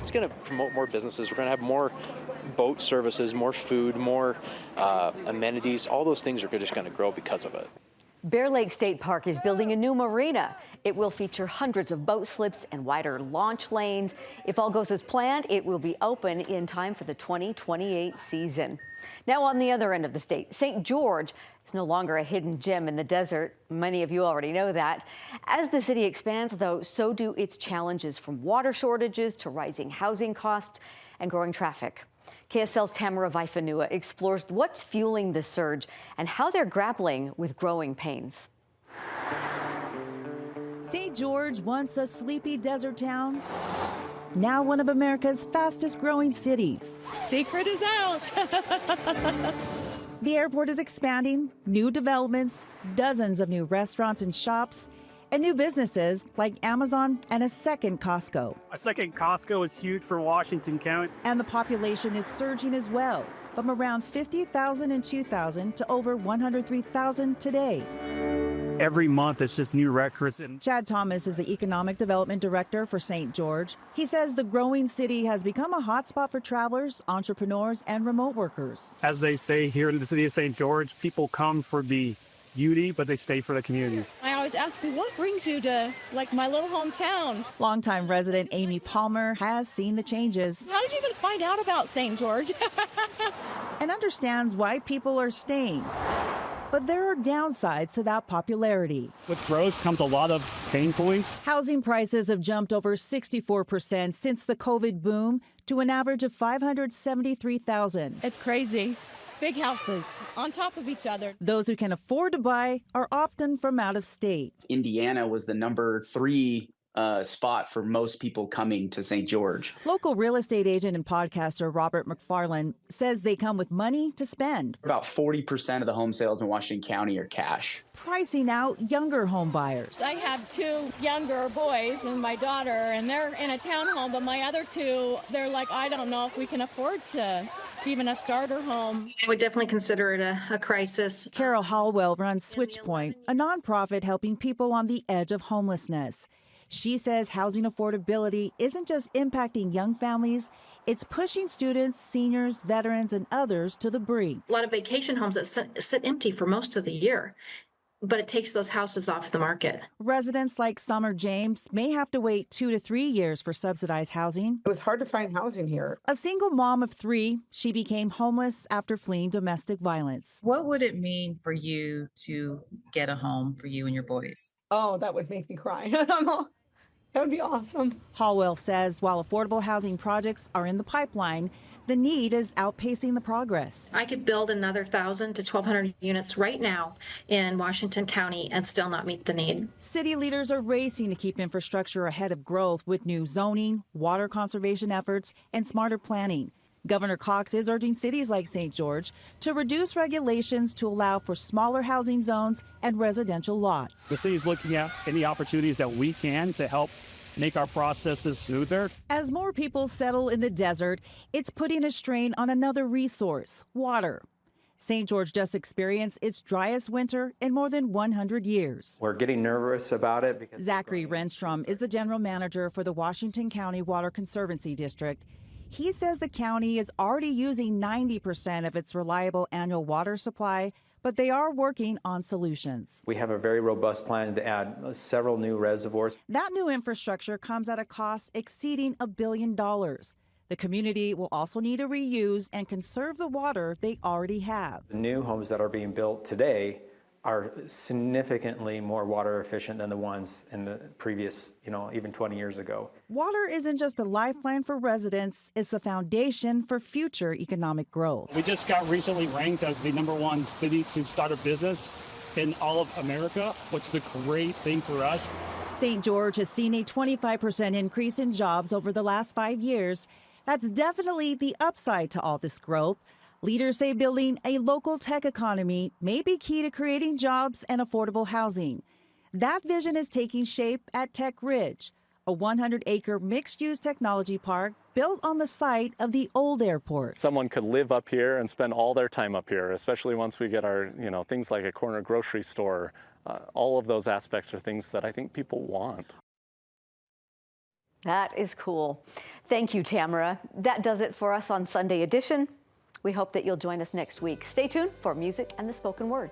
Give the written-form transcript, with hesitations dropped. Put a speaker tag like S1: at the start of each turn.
S1: It's going to promote more businesses. We're going to have more boat services, more food, more amenities. All those things are just going to grow because of it.
S2: Bear Lake State Park is building a new marina. It will feature hundreds of boat slips and wider launch lanes. If all goes as planned, it will be open in time for the 2028 season. Now on the other end of the state, St. George is no longer a hidden gem in the desert. Many of you already know that. As the city expands, though, so do its challenges, from water shortages to rising housing costs and growing traffic. KSL's Tamara Vaifanua explores what's fueling the surge and how they're grappling with growing pains.
S3: St. George, once a sleepy desert town, now one of America's fastest growing cities.
S4: Secret is out.
S3: The airport is expanding, new developments, dozens of new restaurants and shops, and new businesses like Amazon and a second Costco.
S5: A second Costco is huge for Washington County.
S3: And the population is surging as well, from around 50,000 in 2000 to over 103,000 today.
S5: Every month it's just new records.
S3: Chad Thomas is the Economic Development Director for St. George. He says the growing city has become a hotspot for travelers, entrepreneurs, and remote workers.
S5: As they say here in the city of St. George, people come for the beauty, but they stay for the community.
S4: I always ask me, what brings you to my little hometown?
S3: Longtime resident Amy Palmer has seen the changes.
S4: How did you even find out about St. George?
S3: And understands why people are staying. But there are downsides to that popularity.
S5: With growth comes a lot of pain points.
S3: Housing prices have jumped over 64% since the COVID boom to an average of $573,000.
S4: It's crazy. Big houses on top of each other.
S3: Those who can afford to buy are often from out of state.
S6: Indiana was the number 3 spot for most people coming to St. George.
S3: Local real estate agent and podcaster Robert McFarland says they come with money to spend.
S6: About 40% of the home sales in Washington County are cash.
S3: Pricing out younger home buyers.
S4: I have 2 younger boys and my daughter, and they're in a townhome, but my other 2, they're like, I don't know if we can afford to even a starter home.
S7: I would definitely consider it a crisis.
S3: Carol Hallwell runs Switchpoint, a nonprofit helping people on the edge of homelessness. She says housing affordability isn't just impacting young families, it's pushing students, seniors, veterans, and others to the brink.
S7: A lot of vacation homes that sit empty for most of the year, but it takes those houses off the market.
S3: Residents like Summer James may have to wait 2 to 3 years for subsidized housing.
S8: It was hard to find housing here.
S3: A single mom of 3, she became homeless after fleeing domestic violence.
S9: What would it mean for you to get a home for you and your boys?
S8: Oh, that would make me cry. That would be awesome.
S3: Hallwell says while affordable housing projects are in the pipeline, the need is outpacing the progress.
S7: I could build another 1,000 to 1,200 units right now in Washington County and still not meet the need.
S3: City leaders are racing to keep infrastructure ahead of growth with new zoning, water conservation efforts, and smarter planning. Governor Cox is urging cities like St. George to reduce regulations to allow for smaller housing zones and residential lots.
S5: The city is looking at any opportunities that we can to help make our processes smoother.
S3: As more people settle in the desert, it's putting a strain on another resource, water. St. George just experienced its driest winter in more than 100 years.
S10: We're getting nervous about it because
S3: Zachary Renstrom is the general manager for the Washington County Water Conservancy District. He says the county is already using 90% of its reliable annual water supply, but they are working on solutions.
S10: we have a very robust plan to add several new reservoirs.
S3: That new infrastructure comes at a cost exceeding $1 billion. The community will also need to reuse and conserve the water they already have.
S10: The new homes that are being built today are significantly more water efficient than the ones in the previous, even 20 years ago.
S3: Water isn't just a lifeline for residents, it's the foundation for future economic growth.
S5: We just got recently ranked as the #1 city to start a business in all of America, which is a great thing for us.
S3: St. George has seen a 25% increase in jobs over the last 5 years. That's definitely the upside to all this growth. Leaders say building a local tech economy may be key to creating jobs and affordable housing. That vision is taking shape at Tech Ridge, a 100-acre mixed-use technology park built on the site of the old airport.
S11: Someone could live up here and spend all their time up here, especially once we get our, things like a corner grocery store. All of those aspects are things that I think people want.
S2: That is cool. Thank you, Tamara. That does it for us on Sunday Edition. We hope that you'll join us next week. Stay tuned for music and the spoken word.